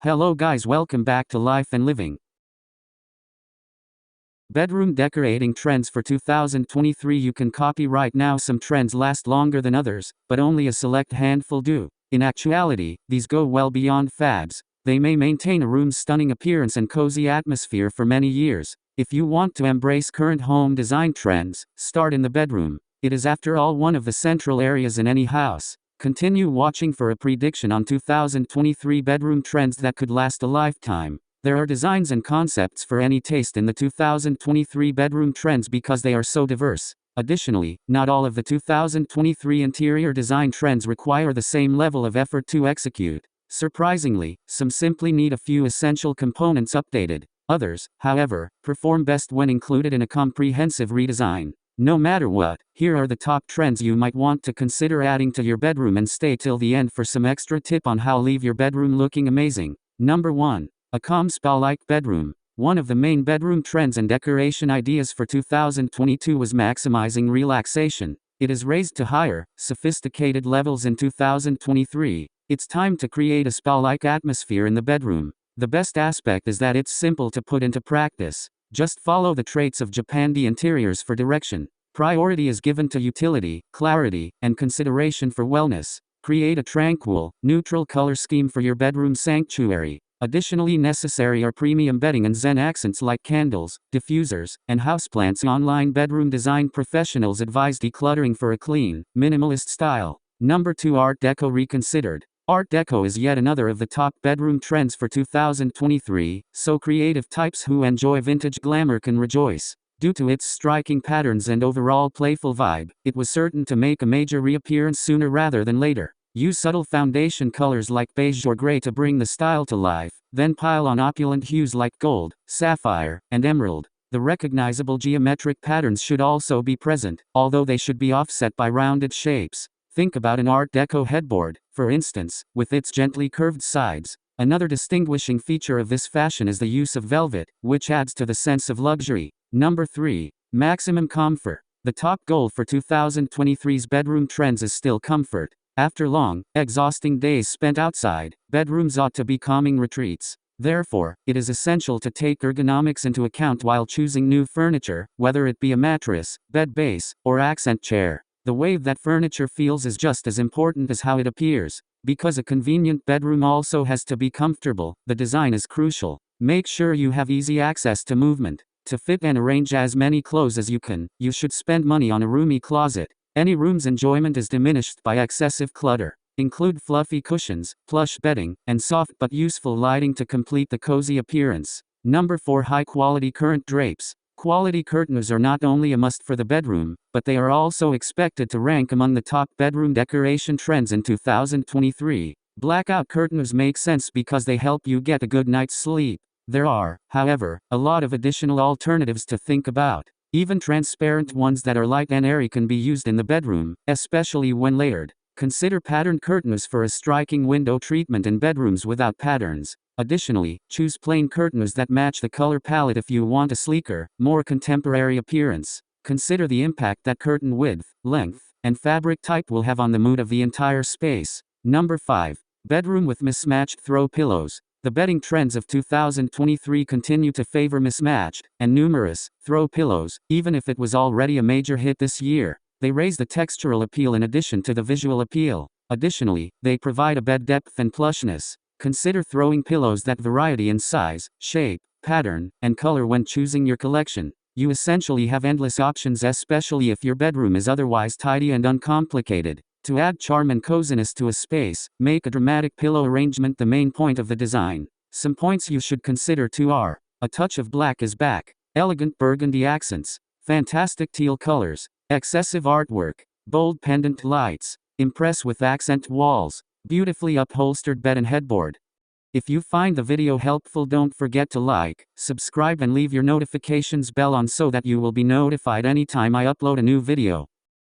Hello guys, welcome back to Life and Living. Bedroom decorating trends for 2023. You can copy right now. Some trends last longer than others, but only a select handful do. In actuality, these go well beyond fads. They may maintain a room's stunning appearance and cozy atmosphere for many years. If you want to embrace current home design trends, start in the bedroom. It is after all one of the central areas in any house. Continue watching for a prediction on 2023 bedroom trends that could last a lifetime. There are designs and concepts for any taste in the 2023 bedroom trends because they are so diverse. Additionally, not all of the 2023 interior design trends require the same level of effort to execute. Surprisingly, some simply need a few essential components updated. Others, however, perform best when included in a comprehensive redesign. No matter what, here are the top trends you might want to consider adding to your bedroom, and stay till the end for some extra tip on how leave your bedroom looking amazing. Number 1. A calm spa-like bedroom. One of the main bedroom trends and decoration ideas for 2022 was maximizing relaxation. It is raised to higher, sophisticated levels in 2023. It's time to create a spa-like atmosphere in the bedroom. The best aspect is that it's simple to put into practice. Just follow the traits of Japandi interiors for direction. Priority is given to utility, clarity, and consideration for wellness. Create a tranquil, neutral color scheme for your bedroom sanctuary. Additionally necessary are premium bedding and zen accents like candles, diffusers, and houseplants. Online bedroom design professionals advise decluttering for a clean, minimalist style. Number 2. Art Deco reconsidered. Art Deco is yet another of the top bedroom trends for 2023, so creative types who enjoy vintage glamour can rejoice. Due to its striking patterns and overall playful vibe, it was certain to make a major reappearance sooner rather than later. Use subtle foundation colors like beige or gray to bring the style to life, then pile on opulent hues like gold, sapphire, and emerald. The recognizable geometric patterns should also be present, although they should be offset by rounded shapes. Think about an Art Deco headboard, for instance, with its gently curved sides. Another distinguishing feature of this fashion is the use of velvet, which adds to the sense of luxury. Number 3. Maximum comfort. The top goal for 2023's bedroom trends is still comfort. After long, exhausting days spent outside, bedrooms ought to be calming retreats. Therefore, it is essential to take ergonomics into account while choosing new furniture, whether it be a mattress, bed base, or accent chair. The way that furniture feels is just as important as how it appears. Because a convenient bedroom also has to be comfortable, the design is crucial. Make sure you have easy access to movement. To fit and arrange as many clothes as you can, you should spend money on a roomy closet. Any room's enjoyment is diminished by excessive clutter. Include fluffy cushions, plush bedding, and soft but useful lighting to complete the cozy appearance. Number 4. High-quality current drapes. Quality curtains are not only a must for the bedroom, but they are also expected to rank among the top bedroom decoration trends in 2023. Blackout curtains make sense because they help you get a good night's sleep. There are, however, a lot of additional alternatives to think about. Even transparent ones that are light and airy can be used in the bedroom, especially when layered. Consider patterned curtains for a striking window treatment in bedrooms without patterns. Additionally, choose plain curtains that match the color palette if you want a sleeker, more contemporary appearance. Consider the impact that curtain width, length, and fabric type will have on the mood of the entire space. Number 5. Bedroom with mismatched throw pillows. The bedding trends of 2023 continue to favor mismatched and numerous throw pillows, even if it was already a major hit this year. They raise the textural appeal in addition to the visual appeal. Additionally, they provide a bed depth and plushness. Consider throwing pillows that variety in size, shape, pattern, and color when choosing your collection. You essentially have endless options, especially if your bedroom is otherwise tidy and uncomplicated. To add charm and coziness to a space, make a dramatic pillow arrangement the main point of the design. Some points you should consider too are: a touch of black is back, elegant burgundy accents, fantastic teal colors, excessive artwork, bold pendant lights, impress with accent walls, beautifully upholstered bed and headboard. If you find the video helpful, don't forget to like, subscribe and leave your notifications bell on so that you will be notified anytime I upload a new video.